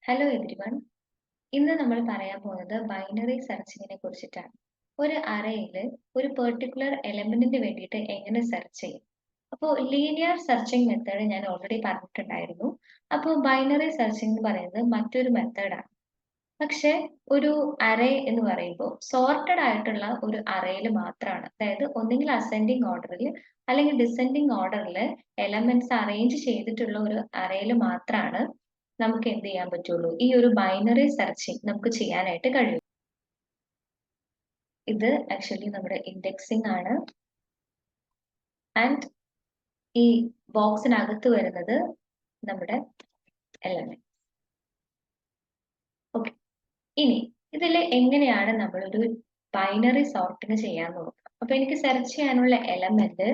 Hello everyone. ഇന്ന് നമ്മൾ പറയാൻ പോകുന്നത് ബൈനറി സെർച്ചിങ്ങിനെ കുറിച്ചിട്ടാണ്. ഒരു അറേയിൽ ഒരു പെർട്ടിക്കുലർ എലമെന്റിന് വേണ്ടിയിട്ട് എങ്ങനെ സെർച്ച് ചെയ്യും. അപ്പോൾ ലീനിയർ സെർച്ചിങ് മെത്തേഡ് ഞാൻ ഓൾറെഡി പറഞ്ഞിട്ടുണ്ടായിരുന്നു. അപ്പോൾ ബൈനറി സെർച്ചിങ് എന്ന് പറയുന്നത് മറ്റൊരു മെത്തേഡാണ്. പക്ഷെ ഒരു അറേ എന്ന് പറയുമ്പോൾ സോർട്ടഡ് ആയിട്ടുള്ള ഒരു അറേയിൽ മാത്രമാണ്, അതായത് ഒന്നെങ്കിൽ അസെൻഡിങ് ഓർഡറിൽ അല്ലെങ്കിൽ ഡിസെൻഡിങ് ഓർഡറിൽ എലമെന്റ്സ് അറേഞ്ച് ചെയ്തിട്ടുള്ള ഒരു അറേയിൽ മാത്രമാണ് നമുക്ക് എന്ത് ചെയ്യാൻ പറ്റുള്ളൂ, ഈ ഒരു ബൈനറി സെർച്ചിങ് നമുക്ക് ചെയ്യാനായിട്ട് കഴിയും. ഇത് ആക്ച്വലി നമ്മുടെ ഇൻഡെക്സിംഗ് ആണ്. ആൻഡ് ഈ ബോക്സിനകത്ത് വരുന്നത് നമ്മുടെ എലമെന്റ്. ഓക്കെ, ഇനി ഇതിൽ എങ്ങനെയാണ് നമ്മളൊരു ബൈനറി സോർട്ടിങ് ചെയ്യാൻ നോക്കുക. അപ്പൊ എനിക്ക് സെർച്ച് ചെയ്യാനുള്ള എലമെന്റ്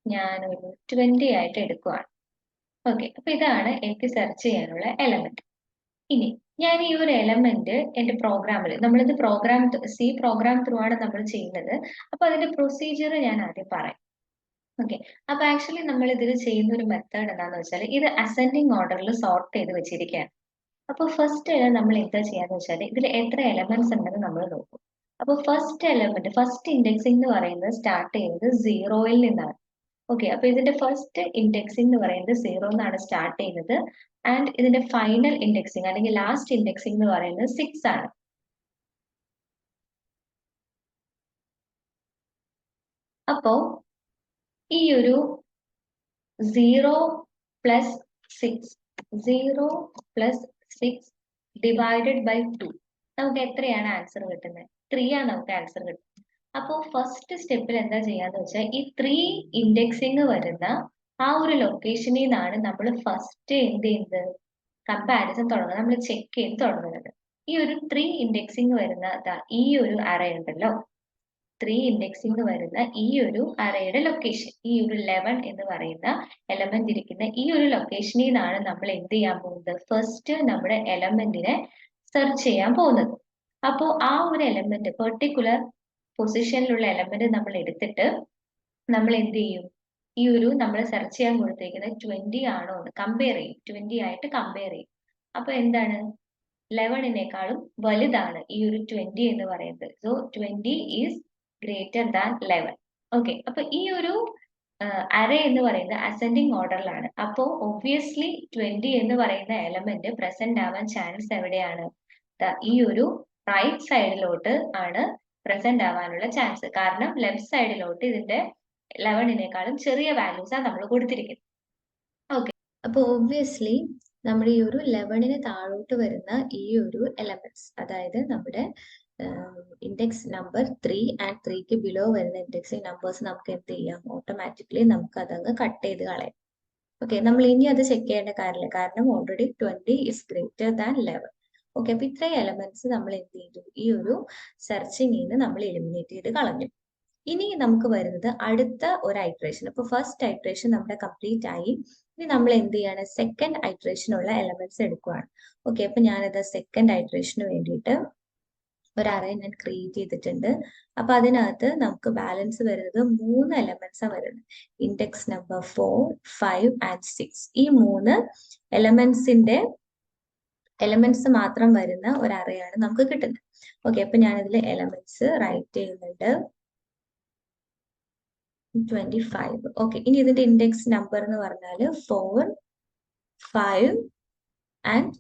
ഞാൻ ഒരു 20 ആയിട്ട് എടുക്കുവാണ്. ഓക്കെ, അപ്പൊ ഇതാണ് എനിക്ക് സെർച്ച് ചെയ്യാനുള്ള എലമെന്റ്. ഇനി ഞാൻ ഈ ഒരു എലമെന്റ് എന്റെ പ്രോഗ്രാമിൽ, നമ്മളിത് സി പ്രോഗ്രാം ത്രൂ ആണ് നമ്മൾ ചെയ്യുന്നത്. അപ്പൊ അതിന്റെ പ്രൊസീജിയർ ഞാൻ ആദ്യം പറയാം. ഓക്കെ, അപ്പൊ ആക്ച്വലി നമ്മൾ ഇതിൽ ചെയ്യുന്ന ഒരു മെത്തേഡ് എന്താണെന്ന് വെച്ചാൽ ഇത് അസെൻഡിങ് ഓർഡറിൽ സോർട്ട് ചെയ്ത് വെച്ചിരിക്കുകയാണ്. അപ്പൊ ഫസ്റ്റ് നമ്മൾ എന്താ ചെയ്യാന്ന് വെച്ചാൽ ഇതിൽ എത്ര എലമെന്റ്സ് ഉണ്ടെന്ന് നമ്മൾ നോക്കും. അപ്പൊ ഫസ്റ്റ് ഇൻഡെക്സിംഗ് എന്ന് പറയുന്നത് സ്റ്റാർട്ട് ചെയ്യുന്നത് 0-ൽ നിന്നാണ്. ഓക്കെ, അപ്പൊ ഇതിന്റെ ഫസ്റ്റ് ഇൻഡെക്സിംഗ് എന്ന് പറയുന്നത് 0 എന്നാണ് സ്റ്റാർട്ട് ചെയ്യുന്നത്. ആൻഡ് ഇതിന്റെ ഫൈനൽ ഇൻഡെക്സിംഗ് അല്ലെങ്കിൽ ലാസ്റ്റ് ഇൻഡെക്സിംഗ് എന്ന് പറയുന്നത് 6 ആണ്. അപ്പോ ഈ ഒരു 0 പ്ലസ് 6 ഡിവൈഡഡ് ബൈ 2 നമുക്ക് എത്രയാണ് ആൻസർ കിട്ടുന്നത്? 3 ആണ് നമുക്ക് ആൻസർ കിട്ടുന്നത്. അപ്പോൾ ഫസ്റ്റ് സ്റ്റെപ്പിൽ എന്താ ചെയ്യാന്ന് വെച്ചാൽ ഈ 3 ഇൻഡെക്സിങ് വരുന്ന ആ ഒരു ലൊക്കേഷനിൽ നിന്നാണ് നമ്മൾ ഫസ്റ്റ് എന്ത് ചെയ്യുന്നത്, കമ്പാരിസൺ തുടങ്ങുന്നത്, നമ്മൾ ചെക്ക് ചെയ്ത് തുടങ്ങുന്നത്. ഈ ഒരു 3 ഇൻഡെക്സിങ് വരുന്ന ഈ ഒരു അറേ ഉണ്ടല്ലോ, 3 ഇൻഡെക്സിങ് വരുന്ന ഈ ഒരു അറേയുടെ ലൊക്കേഷൻ, ഈ ഒരു 11 എന്ന് പറയുന്ന എലമെന്റ് ഇരിക്കുന്ന ഈ ഒരു ലൊക്കേഷനിൽ നിന്നാണ് നമ്മൾ എന്ത് ചെയ്യാൻ പോകുന്നത്, ഫസ്റ്റ് നമ്മുടെ എലമെന്റിനെ സെർച്ച് ചെയ്യാൻ പോകുന്നത്. അപ്പോൾ ആ ഒരു എലമെന്റ്, പെർട്ടിക്കുലർ പൊസിഷനിലുള്ള എലമെന്റ് നമ്മൾ എടുത്തിട്ട് നമ്മൾ എന്ത് ചെയ്യും, ഈ ഒരു നമ്മൾ സെർച്ച് ചെയ്യാൻ കൊടുത്തേക്കുന്നത് 20 ആണോ എന്ന് കമ്പയർ ചെയ്യും. 20 ആയിട്ട് കമ്പയർ ചെയ്യും. അപ്പൊ എന്താണ്, 11-നേക്കാളും വലുതാണ് ഈ ഒരു 20 എന്ന് പറയുന്നത്. So 20 is greater than 11. Okay, അപ്പൊ ഈ ഒരു അറേ എന്ന് പറയുന്നത് അസെൻഡിങ് ഓർഡറിലാണ്. അപ്പോ ഒബ്വിയസ്ലി 20 എന്ന് പറയുന്ന എലമെന്റ് പ്രസന്റ് ആവാൻ ചാൻസ് എവിടെയാണ്? ഈ ഒരു റൈറ്റ് സൈഡിലോട്ട് ആണ് പ്രസന്റ് ആവാനുള്ള ചാൻസ്. കാരണം ലെഫ്റ്റ് സൈഡിലോട്ട് ഇതിന്റെ 11-നേക്കാളും ചെറിയ വാല്യൂസ് ആണ് നമ്മൾ കൊടുത്തിരിക്കുന്നത്. ഓക്കെ, അപ്പൊ ഒബ്വിയസ്ലി നമ്മുടെ ഈ ഒരു 11-ന് താഴോട്ട് വരുന്ന ഈ ഒരു എലമെന്റ്സ്, അതായത് നമ്മുടെ ഇൻഡെക്സ് നമ്പർ 3 ആൻഡ് 3ക്ക് ബിലോ വരുന്ന ഇൻഡെക്സിങ് നമ്പേഴ്സ് നമുക്ക് എന്ത് ചെയ്യാം, ഓട്ടോമാറ്റിക്കലി നമുക്ക് അതങ്ങ് കട്ട് ചെയ്ത് കളയാം. ഓക്കെ, നമ്മൾ ഇനി അത് ചെക്ക് ചെയ്യേണ്ട കാര്യമില്ല, കാരണം already 20 is greater than 11. Okay, അപ്പൊ ഇത്രയും എലമെന്റ്സ് നമ്മൾ എന്ത് ചെയ്തു, ഈ ഒരു സെർച്ചിങ്ങിൽ നിന്ന് നമ്മൾ എലിമിനേറ്റ് ചെയ്ത് കളഞ്ഞു. ഇനി നമുക്ക് വരുന്നത് അടുത്ത ഒരു ഐട്രേഷൻ. അപ്പൊ ഫസ്റ്റ് ഐട്രേഷൻ നമ്മുടെ കംപ്ലീറ്റ് ആയി. ഇനി നമ്മൾ എന്ത് ചെയ്യാണ്, സെക്കൻഡ് ഐട്രേഷനുള്ള എലമെന്റ്സ് എടുക്കുകയാണ്. ഓക്കെ, അപ്പൊ ഞാനത് സെക്കൻഡ് ഐട്രേഷന് വേണ്ടിയിട്ട് ഒരു അറേ ഞാൻ ക്രിയേറ്റ് ചെയ്തിട്ടുണ്ട്. അപ്പൊ അതിനകത്ത് നമുക്ക് ബാലൻസ് വരുന്നത് 3 എലമെന്റ്സ് ആണ് വരുന്നത്. Index number 4, 5 and 6. ഈ 3 എലമെന്റ്സ് മാത്രം വരുന്ന ഒരു അറേ ആണ് നമുക്ക് കിട്ടുന്നത്. ഓക്കെ, അപ്പൊ ഞാനിതിൽ എലമെന്റ്സ് റൈറ്റ് ചെയ്യുന്നുണ്ട് 25. ഓക്കെ, ഇനി ഇതിന്റെ ഇൻഡെക്സ് നമ്പർ എന്ന് പറഞ്ഞാൽ 4, 5 ആൻഡ്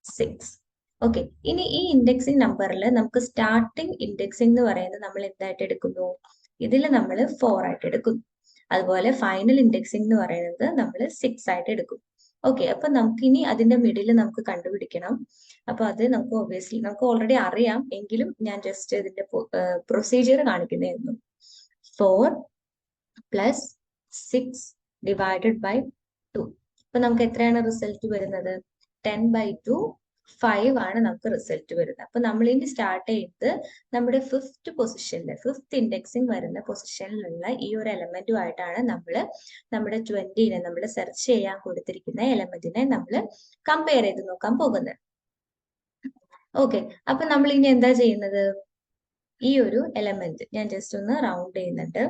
6. ഓക്കെ, ഇനി ഈ ഇൻഡെക്സിങ് നമ്പറിൽ നമുക്ക് സ്റ്റാർട്ടിങ് ഇൻഡെക്സിങ് എന്ന് പറയുന്നത് നമ്മൾ എന്തായിട്ട് എടുക്കുന്നു, ഇതിൽ നമ്മൾ 4 ആയിട്ട് എടുക്കുന്നു. അതുപോലെ ഫൈനൽ ഇൻഡെക്സിങ് എന്ന് പറയുന്നത് നമ്മൾ 6 ആയിട്ട് എടുക്കും. ഓക്കെ, അപ്പൊ നമുക്ക് ഇനി അതിന്റെ മിഡിൽ നമുക്ക് കണ്ടുപിടിക്കണം. അപ്പൊ അത് നമുക്ക് ഒബ്വിയസ്ലി നമുക്ക് ഓൾറെഡി അറിയാം, എങ്കിലും ഞാൻ ജസ്റ്റ് ഇതിന്റെ പ്രൊസീജിയർ കാണിക്കുന്നതായിരുന്നു. 4 പ്ലസ് 6 ഡിവൈഡഡ് ബൈ 2. അപ്പൊ നമുക്ക് എത്രയാണ് റിസൾട്ട് വരുന്നത്? 10/2 5 ആണ് നമുക്ക് റിസൾട്ട് വരുന്നത്. അപ്പൊ നമ്മൾ ഇനി സ്റ്റാർട്ട് ചെയ്യുന്നത് നമ്മുടെ ഫിഫ്ത്ത് ഇൻഡെക്സിങ് വരുന്ന പൊസിഷനിലുള്ള ഈ ഒരു എലമെന്റുമായിട്ടാണ് നമ്മൾ നമ്മുടെ 20-നെ നമ്മൾ സെർച്ച് ചെയ്യാൻ കൊടുത്തിരിക്കുന്ന എലമെന്റിനെ നമ്മൾ കമ്പയർ ചെയ്ത് നോക്കാൻ പോകുന്നത്. ഓക്കെ, അപ്പൊ നമ്മൾ ഇനി എന്താ ചെയ്യുന്നത്, ഈ ഒരു എലമെന്റ് ഞാൻ ജസ്റ്റ് ഒന്ന് റൗണ്ട് ചെയ്യുന്നുണ്ട്.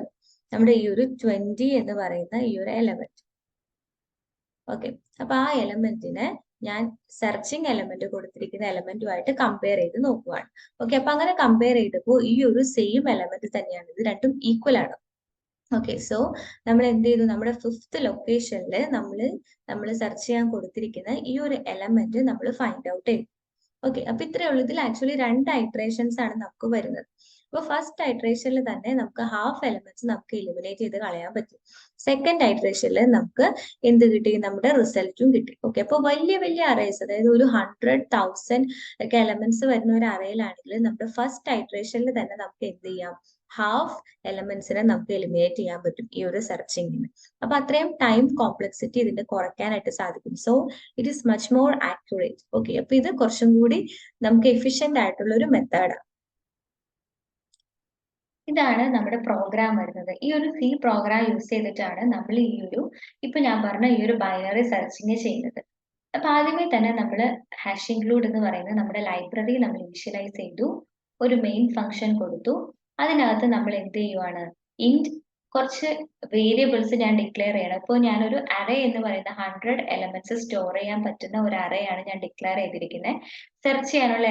നമ്മുടെ ഈ ഒരു 20 എന്ന് പറയുന്ന ഈ ഒരു എലമെന്റ്. ഓക്കെ, അപ്പൊ ആ എലമെന്റിനെ ഞാൻ സെർച്ചിങ് എലമെന്റ് കൊടുത്തിരിക്കുന്ന എലമെന്റുമായിട്ട് കമ്പയർ ചെയ്ത് നോക്കുവാണ്. ഓക്കെ, അപ്പൊ അങ്ങനെ കമ്പയർ ചെയ്തപ്പോൾ ഈ ഒരു സെയിം എലമെന്റ് തന്നെയാണ്, ഇത് രണ്ടും ഈക്വൽ ആണ്. ഓക്കെ, സോ നമ്മൾ എന്ത് ചെയ്തു, നമ്മുടെ ഫിഫ്ത്ത് ലൊക്കേഷനിൽ നമ്മൾ സെർച്ച് ചെയ്യാൻ കൊടുത്തിരിക്കുന്ന ഈ ഒരു എലമെന്റ് നമ്മൾ ഫൈൻഡ് ഔട്ട് ചെയ്തു. ഓക്കെ, അപ്പൊ ഇത്രയേ ഉള്ളൂ. ഇതിൽ ആക്ച്വലി 2 ഇറ്ററേഷൻസ് ആണ് നമുക്ക് വരുന്നത്. അപ്പൊ ഫസ്റ്റ് ഇറ്ററേഷനിൽ തന്നെ നമുക്ക് ഹാഫ് എലമെന്റ്സ് നമുക്ക് എലിമിനേറ്റ് ചെയ്ത് കളയാൻ പറ്റും. സെക്കൻഡ് ഇറ്ററേഷനിൽ നമുക്ക് എന്ത് കിട്ടി, നമ്മുടെ റിസൾട്ടും കിട്ടി. ഓക്കെ, അപ്പൊ വലിയ വലിയ അറേസ്, അതായത് ഒരു 100,000 ഒക്കെ എലമെന്റ്സ് വരുന്ന ഒരു അറേയിലാണെങ്കിൽ നമ്മുടെ ഫസ്റ്റ് ഇറ്ററേഷനിൽ തന്നെ നമുക്ക് എന്ത് ചെയ്യാം, ഹാഫ് എലമെന്റ്സിനെ നമുക്ക് എലിമിനേറ്റ് ചെയ്യാൻ പറ്റും ഈ ഒരു സെർച്ചിങ്ങിന്. അപ്പൊ അത്രയും ടൈം കോംപ്ലക്സിറ്റി ഇതിന്റെ കുറയ്ക്കാനായിട്ട് സാധിക്കും. So it is much more accurate. Okay, അപ്പൊ ഇത് കുറച്ചും കൂടി നമുക്ക് എഫിഷ്യന്റ് ആയിട്ടുള്ള ഒരു മെത്തേഡാണ്. ഇതാണ് നമ്മുടെ പ്രോഗ്രാം വരുന്നത്. ഈ ഒരു സി പ്രോഗ്രാം യൂസ് ചെയ്തിട്ടാണ് നമ്മൾ ഈ ഒരു ഇപ്പൊ ഞാൻ പറഞ്ഞ ഈ ഒരു ബൈനറി സെർച്ചിങ് ചെയ്യുന്നത്. അപ്പൊ ആദ്യമേ തന്നെ നമ്മൾ ഹാഷ് ഇൻക്ലൂഡ് എന്ന് പറയുന്ന നമ്മുടെ ലൈബ്രറി നമ്മൾ ഇനിഷ്യലൈസ് ചെയ്തു, ഒരു മെയിൻ ഫംഗ്ഷൻ കൊടുത്തു. അതിനകത്ത് നമ്മൾ എന്ത് ചെയ്യുവാണ്, ഇന്റ് കുറച്ച് വേരിയബിൾസ് ഞാൻ ഡിക്ലെയർ ചെയ്യണം. ഇപ്പോൾ ഞാനൊരു അറേ എന്ന് പറയുന്ന 100 എലമെന്റ്സ് സ്റ്റോർ ചെയ്യാൻ പറ്റുന്ന ഒരു അറേ ആണ് ഞാൻ ഡിക്ലെയർ ചെയ്തിരിക്കുന്നത്. സെർച്ച് ചെയ്യാനുള്ള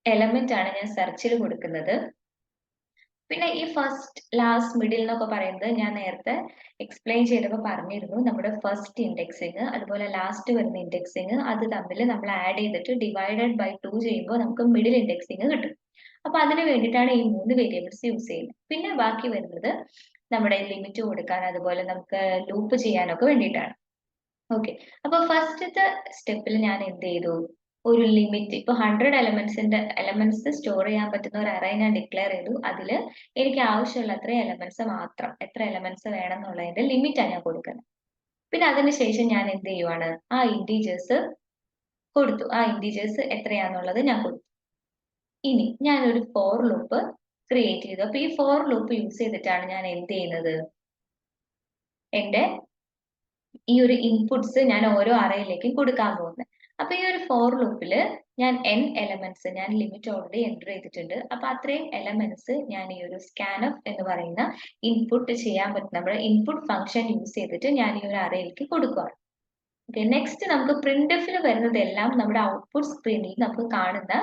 എലമെന്റ് ആണ് ഞാൻ സെർച്ചിൽ കൊടുക്കുന്നത്. പിന്നെ ഈ ഫസ്റ്റ് ലാസ്റ്റ് മിഡിൽ എന്നൊക്കെ പറയുന്നത് ഞാൻ നേരത്തെ എക്സ്പ്ലെയിൻ ചെയ്തപ്പോൾ പറഞ്ഞിരുന്നു. നമ്മുടെ ഫസ്റ്റ് ഇൻഡെക്സിങ് അതുപോലെ ലാസ്റ്റ് വരുന്ന ഇൻഡെക്സിങ് അത് തമ്മിൽ നമ്മൾ ആഡ് ചെയ്തിട്ട് ഡിവൈഡഡ് ബൈ 2 ചെയ്യുമ്പോൾ നമുക്ക് മിഡിൽ ഇൻഡെക്സിങ് കിട്ടും. അപ്പൊ അതിന് വേണ്ടിയിട്ടാണ് ഈ 3 വേരിയബിൾസ് യൂസ് ചെയ്യുന്നത്. പിന്നെ ബാക്കി വരുന്നത് നമ്മുടെ ലിമിറ്റ് കൊടുക്കാൻ അതുപോലെ നമുക്ക് ലൂപ്പ് ചെയ്യാനൊക്കെ വേണ്ടിയിട്ടാണ്. ഓക്കെ, അപ്പൊ ഫസ്റ്റത്തെ സ്റ്റെപ്പിൽ ഞാൻ എന്ത് ചെയ്തു, ഒരു ലിമിറ്റ് ഇപ്പൊ 100 എലമെന്റ്സ് സ്റ്റോർ ചെയ്യാൻ പറ്റുന്ന ഒരു അറേ ഞാൻ ഡിക്ലെയർ ചെയ്തു. അതിൽ എനിക്ക് ആവശ്യമുള്ള അത്രയും എലമെന്റ്സ് മാത്രം, എത്ര എലമെന്റ്സ് വേണം എന്നുള്ളതിന്റെ ലിമിറ്റാണ് ഞാൻ കൊടുക്കുന്നത്. പിന്നെ അതിനുശേഷം ഞാൻ എന്ത് ചെയ്യുവാണ്, ആ ഇൻറ്റീജേഴ്സ് കൊടുത്തു. ആ ഇൻറ്റീജേഴ്സ് എത്രയാന്നുള്ളത് ഞാൻ കൊടുത്തു. ഇനി ഞാൻ ഒരു ഫോർ ലൂപ്പ് ക്രിയേറ്റ് ചെയ്തു. അപ്പൊ ഈ ഫോർ ലൂപ്പ് യൂസ് ചെയ്തിട്ടാണ് ഞാൻ എന്ത് ചെയ്യുന്നത്, എന്റെ ഈ ഒരു ഇൻപുട്സ് ഞാൻ ഓരോ അറയിലേക്ക് കൊടുക്കാൻ പോകുന്നത്. അപ്പൊ ഈ ഒരു ഫോർ ലൂപ്പിൽ ഞാൻ n എലമെന്റ്സ്, ഞാൻ ലിമിറ്റ് ഓൾറെഡി എൻ്റർ ചെയ്തിട്ടുണ്ട്. അപ്പൊ അത്രയും എലമെന്റ്സ് ഞാൻ ഈ ഒരു സ്കാൻഫ് എന്ന് പറയുന്ന ഇൻപുട്ട് ചെയ്യാൻ പറ്റും നമ്മുടെ ഇൻപുട്ട് ഫംഗ്ഷൻ യൂസ് ചെയ്തിട്ട് ഞാൻ ഈ ഒരു അറയിലേക്ക് കൊടുക്കുകയാണ്. ഓക്കെ, നെക്സ്റ്റ് നമുക്ക് പ്രിന്റ്എഫിൽ വരുന്നതെല്ലാം നമ്മുടെ ഔട്ട്പുട്ട് സ്ക്രീനിൽ നമുക്ക് കാണുന്ന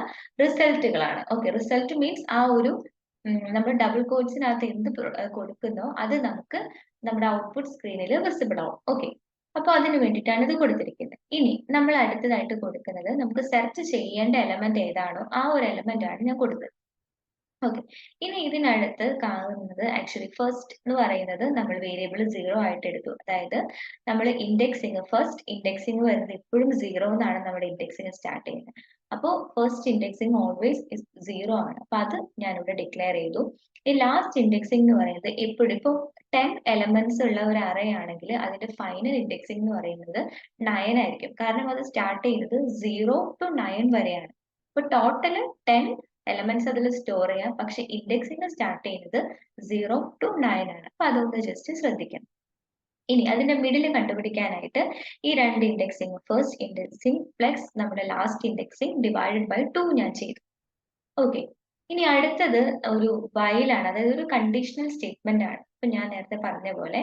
റിസൾട്ടുകളാണ്. ഓക്കെ, റിസൾട്ട് മീൻസ് ആ ഒരു നമ്മൾ ഡബിൾ കോഡ്സിനകത്ത് എന്ത് കൊടുക്കുന്നോ അത് നമുക്ക് നമ്മുടെ ഔട്ട്പുട്ട് സ്ക്രീനിൽ വിസിബിൾ ആവും. ഓക്കെ, അപ്പൊ അതിന് വേണ്ടിയിട്ടാണ് ഇത് കൊടുത്തിരിക്കുന്നത്. ഇനി നമ്മൾ അടുത്തതായിട്ട് കൊടുക്കുന്നത്, നമുക്ക് സെർച്ച് ചെയ്യേണ്ട എലമെന്റ് ഏതാണോ ആ ഒരു എലമെന്റ് ആണ് ഞാൻ കൊടുത്തത്. ഓക്കെ, ഇനി ഇതിനടുത്ത് കാണുന്നത് ആക്ച്വലി ഫസ്റ്റ് എന്ന് പറയുന്നത് നമ്മൾ വേരിയബിൾ 0 ആയിട്ട് എടുത്തു. അതായത് നമ്മൾ ഇൻഡെക്സിങ്, ഫസ്റ്റ് ഇൻഡെക്സിങ് വരുന്നത് എപ്പോഴും 0 എന്നാണ് നമ്മുടെ ഇൻഡെക്സിങ് സ്റ്റാർട്ട് ചെയ്യുന്നത്. അപ്പോൾ ഫസ്റ്റ് ഇൻഡെക്സിങ് ഓൾവേസ് 0 ആണ്. അപ്പൊ അത് ഞാനിവിടെ ഡിക്ലെയർ ചെയ്തു. ഈ ലാസ്റ്റ് ഇൻഡെക്സിങ് എന്ന് പറയുന്നത് എപ്പോഴും, ഇപ്പോൾ 10 എലമെന്റ്സ് ഉള്ള ഒരു അറേ ആണെങ്കിൽ അതിന്റെ ഫൈനൽ ഇൻഡെക്സിങ് എന്ന് പറയുന്നത് 9 ആയിരിക്കും. കാരണം അത് സ്റ്റാർട്ട് ചെയ്യുന്നത് 0 to 9 വരെയാണ്. അപ്പൊ ടോട്ടൽ 10 എലമെന്റ്സ് അതിൽ സ്റ്റോർ ചെയ്യാം, പക്ഷെ ഇൻഡെക്സിങ് സ്റ്റാർട്ട് ചെയ്യുന്നത് 0 to 9 ആണ്. അപ്പൊ അതൊന്ന് ജസ്റ്റ് ശ്രദ്ധിക്കണം. ഇനി അതിന്റെ മിഡിൽ കണ്ടുപിടിക്കാനായിട്ട് ഈ രണ്ട് ഇൻഡെക്സിങ്, ഫസ്റ്റ് ഇൻഡെക്സിങ് പ്ലസ് നമ്മുടെ ലാസ്റ്റ് ഇൻഡെക്സിങ് ഡിവൈഡഡ് ബൈ 2 ഞാൻ ചെയ്തു. ഓക്കെ, ഇനി അടുത്തത് ഒരു വൈലാണ്, അതായത് ഒരു കണ്ടീഷണൽ സ്റ്റേറ്റ്മെന്റ് ആണ്. ഇപ്പൊ ഞാൻ നേരത്തെ പറഞ്ഞ പോലെ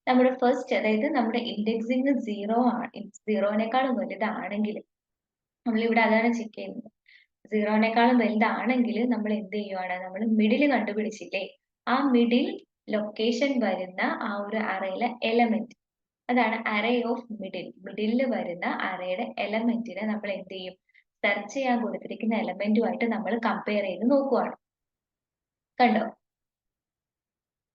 നമ്മുടെ ഫസ്റ്റ്, അതായത് നമ്മുടെ ഇൻഡെക്സിങ് 0 ആണ്, 0നേക്കാളും വലുതാണെങ്കിൽ നമ്മളിവിടെ അതാണ് ചെക്ക് ചെയ്യുന്നത്. 0നേക്കാളും വലുതാണെങ്കിൽ നമ്മൾ എന്ത് ചെയ്യുവാണ്, നമ്മൾ മിഡിൽ കണ്ടുപിടിച്ചില്ലേ, ആ മിഡിൽ ലൊക്കേഷൻ വരുന്ന ആ ഒരു അറയിലെ എലമെന്റ്, അതാണ് അറേ ഓഫ് മിഡിൽ. മിഡിലിൽ വരുന്ന അറേയുടെ എലമെന്റിനെ നമ്മൾ എന്ത് ചെയ്യും, സെർച്ച് ചെയ്യാൻ കൊടുത്തിരിക്കുന്ന എലമെന്റുമായിട്ട് നമ്മൾ കമ്പയർ ചെയ്ത് നോക്കുവാണ്. കണ്ടോ,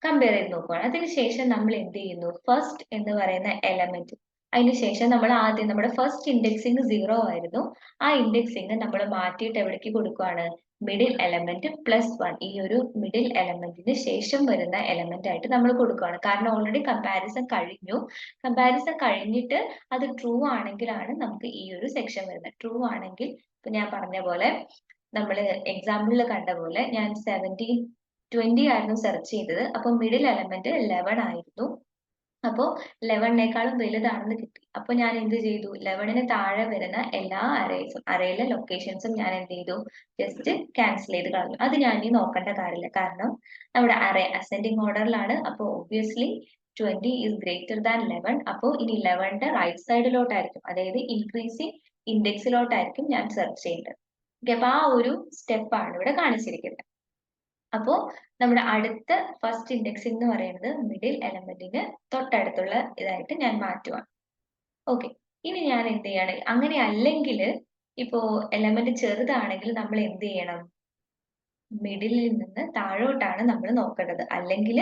കമ്പയർ ചെയ്ത് നോക്കുവാണ്. അതിനുശേഷം നമ്മൾ എന്ത് ചെയ്യുന്നു, ഫസ്റ്റ് എന്ന് പറയുന്ന എലമെന്റ്, അതിനുശേഷം നമ്മൾ ആദ്യം നമ്മുടെ ഫസ്റ്റ് ഇൻഡെക്സിങ് 0 ആയിരുന്നു, ആ ഇൻഡെക്സിങ് നമ്മൾ മാറ്റിയിട്ട് എവിടേക്ക് കൊടുക്കുവാണ്, മിഡിൽ എലമെന്റ് +1, ഈ ഒരു മിഡിൽ എലമെന്റിന് ശേഷം വരുന്ന എലമെന്റ് ആയിട്ട് നമ്മൾ കൊടുക്കുകയാണ്. കാരണം ഓൾറെഡി കമ്പാരിസൺ കഴിഞ്ഞു. കമ്പാരിസൺ കഴിഞ്ഞിട്ട് അത് ട്രൂ ആണെങ്കിലാണ് നമുക്ക് ഈ ഒരു സെക്ഷൻ വരുന്നത്. ട്രൂ ആണെങ്കിൽ ഇപ്പൊ ഞാൻ പറഞ്ഞ പോലെ, നമ്മൾ എക്സാമ്പിളിൽ കണ്ട പോലെ ഞാൻ 20 ആയിരുന്നു സെർച്ച് ചെയ്തത്. അപ്പൊ മിഡിൽ എലമെന്റ് 11 ആയിരുന്നു. അപ്പോ 11നേക്കാളും വലുതാണെന്ന് കിട്ടി. അപ്പൊ ഞാൻ എന്ത് ചെയ്തു, 11ന് താഴെ വരുന്ന എല്ലാ അറേയിലെ ലൊക്കേഷൻസും ഞാൻ എന്ത് ചെയ്തു, ജസ്റ്റ് ക്യാൻസൽ ചെയ്ത് കളഞ്ഞു. അത് ഞാൻ ഇനി നോക്കേണ്ട കാര്യമില്ല, കാരണം നമ്മുടെ അറേ അസെൻഡിങ് ഓർഡറിലാണ്. അപ്പൊ ഒബ്വിയസ്ലി 20 is greater than 11. അപ്പോൾ ഇനി 11ന്റെ റൈറ്റ് സൈഡിലോട്ടായിരിക്കും, അതായത് ഇൻക്രീസിങ് ഇൻഡെക്സിലോട്ടായിരിക്കും ഞാൻ സെർച്ച് ചെയ്യേണ്ടത്. ഓക്കെ, അപ്പൊ ആ ഒരു സ്റ്റെപ്പാണ് ഇവിടെ കാണിച്ചിരിക്കുന്നത്. അപ്പോ നമ്മുടെ അടുത്ത ഫസ്റ്റ് ഇൻഡെക്സിംഗ് എന്ന് പറയുന്നത് മിഡിൽ എലമെന്റിന് തൊട്ടടുത്തുള്ള ഇതായിട്ട് ഞാൻ മാറ്റുവാണ്. ഓക്കെ, ഇനി ഞാൻ എന്ത് ചെയ്യാണ്, അങ്ങനെ അല്ലെങ്കിൽ ഇപ്പോ എലമെന്റ് ചെറുതാണെങ്കിൽ നമ്മൾ എന്ത് ചെയ്യണം, മിഡിലിൽ നിന്ന് താഴോട്ടാണ് നമ്മൾ നോക്കേണ്ടത്. അല്ലെങ്കിൽ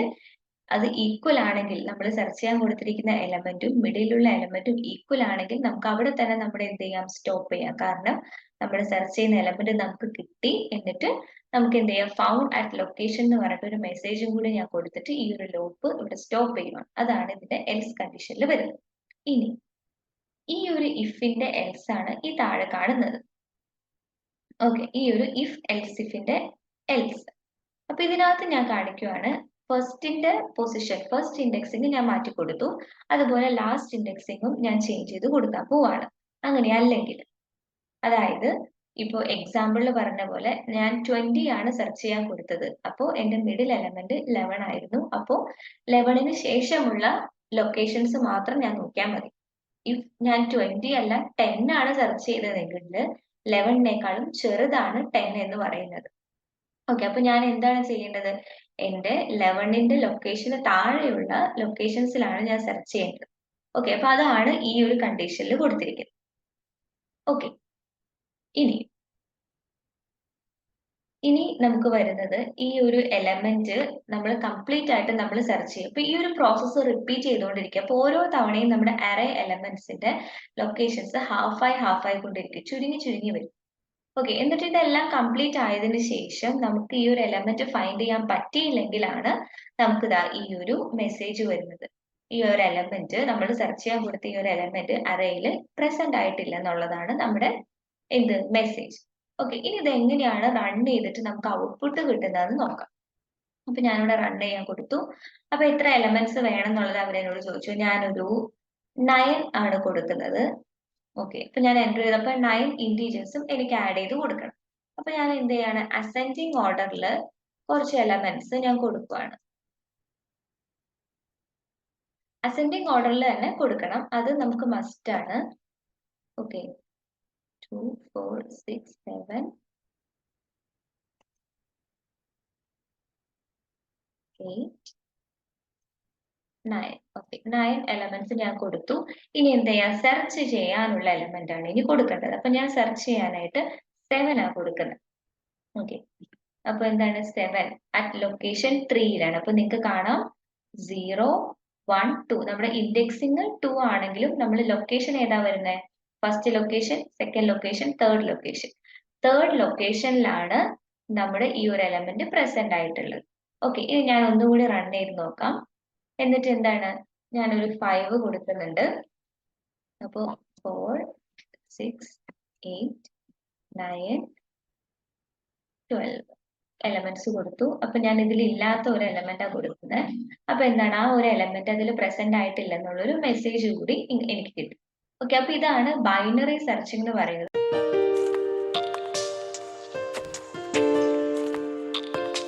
അത് ഈക്വൽ ആണെങ്കിൽ, നമ്മൾ സെർച്ച് ചെയ്യാൻ കൊടുത്തിരിക്കുന്ന എലമെന്റും മിഡിലുള്ള എലമെന്റും ഈക്വൽ ആണെങ്കിൽ നമുക്ക് അവിടെ തന്നെ നമ്മുടെ എന്ത് ചെയ്യാം, സ്റ്റോപ്പ് ചെയ്യാം. കാരണം നമ്മൾ സെർച്ച് ചെയ്യുന്ന എലമെന്റ് നമുക്ക് കിട്ടി, എന്നിട്ട് നമുക്ക് എന്ത് ചെയ്യാം, ഫൗണ്ട് അറ്റ് ലൊക്കേഷൻ എന്ന് പറഞ്ഞിട്ട് ഒരു മെസ്സേജും കൂടി ഞാൻ കൊടുത്തിട്ട് ഈ ഒരു ലൂപ്പ് ഇവിടെ സ്റ്റോപ്പ് ചെയ്യുവാണ്. അതാണ് ഇതിന്റെ എൽസ് കണ്ടീഷനിൽ വരുന്നത്. ഇനി ഈ ഒരു ഇഫിന്റെ എൽസ് ആണ് ഈ താഴെ കാണുന്നത്. ഓക്കെ, ഈ ഒരു ഇഫ് എൽസ് ഇഫിന്റെ എൽസ്. അപ്പൊ ഇതിനകത്ത് ഞാൻ കാണിക്കുവാണ് ഫസ്റ്റിന്റെ പൊസിഷൻ, ഫസ്റ്റ് ഇൻഡെക്സിങ് ഞാൻ മാറ്റി കൊടുത്തു, അതുപോലെ ലാസ്റ്റ് ഇൻഡെക്സിങ്ങും ഞാൻ ചേഞ്ച് ചെയ്ത് കൊടുക്കാൻ പോവാണ്. അങ്ങനെ അല്ലെങ്കിൽ, അതായത് ഇപ്പോ എക്സാമ്പിളിൽ പറഞ്ഞ പോലെ ഞാൻ 20 ആണ് സെർച്ച് ചെയ്യാൻ കൊടുത്തത്. അപ്പോൾ എന്റെ മിഡിൽ എലമെന്റ് 11 ആയിരുന്നു. അപ്പോൾ 11ന് ശേഷമുള്ള ലൊക്കേഷൻസ് മാത്രം ഞാൻ നോക്കിയാൽ മതി. ഇഫ് ഞാൻ 20 അല്ല 10 ആണ് സെർച്ച് ചെയ്തതെങ്കിൽ 11നേക്കാളും ചെറുതാണ് 10 എന്ന് പറയുന്നത്. ഓക്കെ, അപ്പൊ ഞാൻ എന്താണ് ചെയ്യേണ്ടത്, എന്റെ 11ന്റെ ലൊക്കേഷന് താഴെയുള്ള ലൊക്കേഷൻസിലാണ് ഞാൻ സെർച്ച് ചെയ്യേണ്ടത്. ഓക്കെ, അപ്പൊ അതാണ് ഈ ഒരു കണ്ടീഷനിൽ കൊടുത്തിരിക്കുന്നത്. ഓക്കെ, ഇനി ഇനി നമുക്ക് വരുന്നത് ഈ ഒരു എലമെന്റ് നമ്മൾ കംപ്ലീറ്റ് ആയിട്ട് നമ്മൾ സെർച്ച് ചെയ്യും. അപ്പൊ ഈ ഒരു പ്രോസസ്സ് റിപ്പീറ്റ് ചെയ്തുകൊണ്ടിരിക്കുക. അപ്പൊ ഓരോ തവണയും നമ്മുടെ അറേ എലമെന്റ്സിന്റെ ലൊക്കേഷൻസ് ഹാഫ് ആയി കൊണ്ടിരിക്കും, ചുരുങ്ങി ചുരുങ്ങി വരും. ഓക്കെ, എന്നിട്ട് ഇതെല്ലാം കംപ്ലീറ്റ് ആയതിനു ശേഷം നമുക്ക് ഈ ഒരു എലമെന്റ് ഫൈൻഡ് ചെയ്യാൻ പറ്റിയില്ലെങ്കിലാണ് നമുക്ക് ഈ ഒരു മെസ്സേജ് വരുന്നത്. ഈ ഒരു എലമെന്റ്, നമ്മൾ സെർച്ച് ചെയ്യാൻ കൊടുത്ത ഈ ഒരു എലമെന്റ് അറേയിൽ പ്രസന്റ് ആയിട്ടില്ല എന്നുള്ളതാണ് നമ്മുടെ എന്ത് മെസ്സേജ്. ഓക്കെ, ഇനി ഇത് എങ്ങനെയാണ് റൺ ചെയ്തിട്ട് നമുക്ക് ഔട്ട്പുട്ട് കിട്ടുന്നതെന്ന് നോക്കാം. അപ്പൊ ഞാനിവിടെ റൺ ചെയ്യാൻ കൊടുത്തു. അപ്പൊ എത്ര എലമെന്റ്സ് വേണം എന്നുള്ളത് അവരെന്നോട് ചോദിച്ചു. ഞാനൊരു 9 ആണ് കൊടുക്കുന്നത്. ഓക്കെ, ഇപ്പൊ ഞാൻ എൻ്റർ ചെയ്തപ്പോ 9 ഇന്റീജേഴ്സും എനിക്ക് ആഡ് ചെയ്ത് കൊടുക്കണം. അപ്പൊ ഞാൻ എന്ത് ചെയ്യാണ്, അസെൻഡിങ് ഓർഡറിൽ കുറച്ച് എലമെന്റ്സ് ഞാൻ കൊടുക്കുകയാണ്. അസെൻഡിങ് ഓർഡറിൽ തന്നെ കൊടുക്കണം, അത് നമുക്ക് മസ്റ്റ് ആണ്. ഓക്കെ, 2 4 6 7 8 9. ഓക്കെ, 9 എലമെന്റ്സ് ഞാൻ കൊടുത്തു. ഇനി എന്ത് ചെയ്യാം, സെർച്ച് ചെയ്യാനുള്ള എലമെന്റ് ആണ് ഇനി കൊടുക്കേണ്ടത്. അപ്പൊ ഞാൻ സെർച്ച് ചെയ്യാനായിട്ട് 7 ആണ് കൊടുക്കുന്നത്. ഓക്കെ, അപ്പൊ എന്താണ് 7 അറ്റ് ലൊക്കേഷൻ 3യിലാണ്. അപ്പൊ നിങ്ങൾക്ക് കാണാം 0 1 2, നമ്മുടെ ഇൻഡെക്സിങ് 2 ആണെങ്കിലും നമ്മൾ ലൊക്കേഷൻ ഏതാ വരുന്നത്, first location, second location, third location. Third ലൊക്കേഷനിലാണ് നമ്മുടെ ഈ ഒരു എലമെന്റ് പ്രസന്റ് ആയിട്ടുള്ളത്. ഓക്കെ, ഇനി ഞാൻ ഒന്നുകൂടി റൺ ചെയ്ത് നോക്കാം. എന്നിട്ട് എന്താണ്, ഞാനൊരു 5 കൊടുക്കുന്നുണ്ട്. അപ്പോ 4 6 8 9 12 എലമെന്റ്സ് കൊടുത്തു. അപ്പൊ ഞാൻ ഇതിൽ ഇല്ലാത്ത ഒരു എലമെന്റാ കൊടുക്കുന്നത്. അപ്പൊ എന്താണ്, ആ ഒരു എലമെന്റ് അതിൽ പ്രസന്റ് ആയിട്ടില്ല എന്നുള്ളൊരു മെസ്സേജ് കൂടി എനിക്ക് കിട്ടും. ഓക്കെ, അപ്പൊ ഇതാണ് ബൈനറി സെർച്ചിങ് എന്ന് പറയുന്നത്.